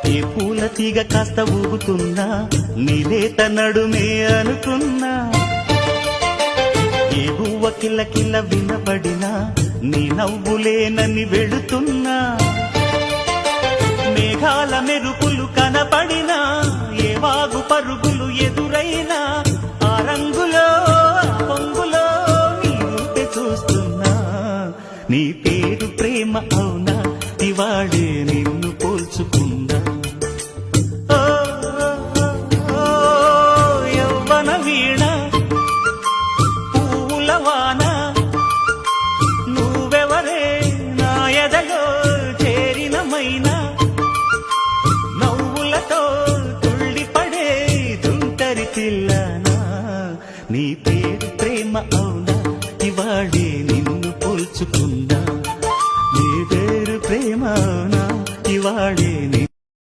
ఏ పూల తీగ కాస్త ఊగుతున్నా నీలేత నడుమే అనుకున్నా ఏ గువ్వ కిల్ల కిల్ల వినబడినా నీ నవ్వులేనని వెళుతున్నా మేఘాల మెరుపులు కనపడినా ఏ వాగు పరుగులు ఎదురైనా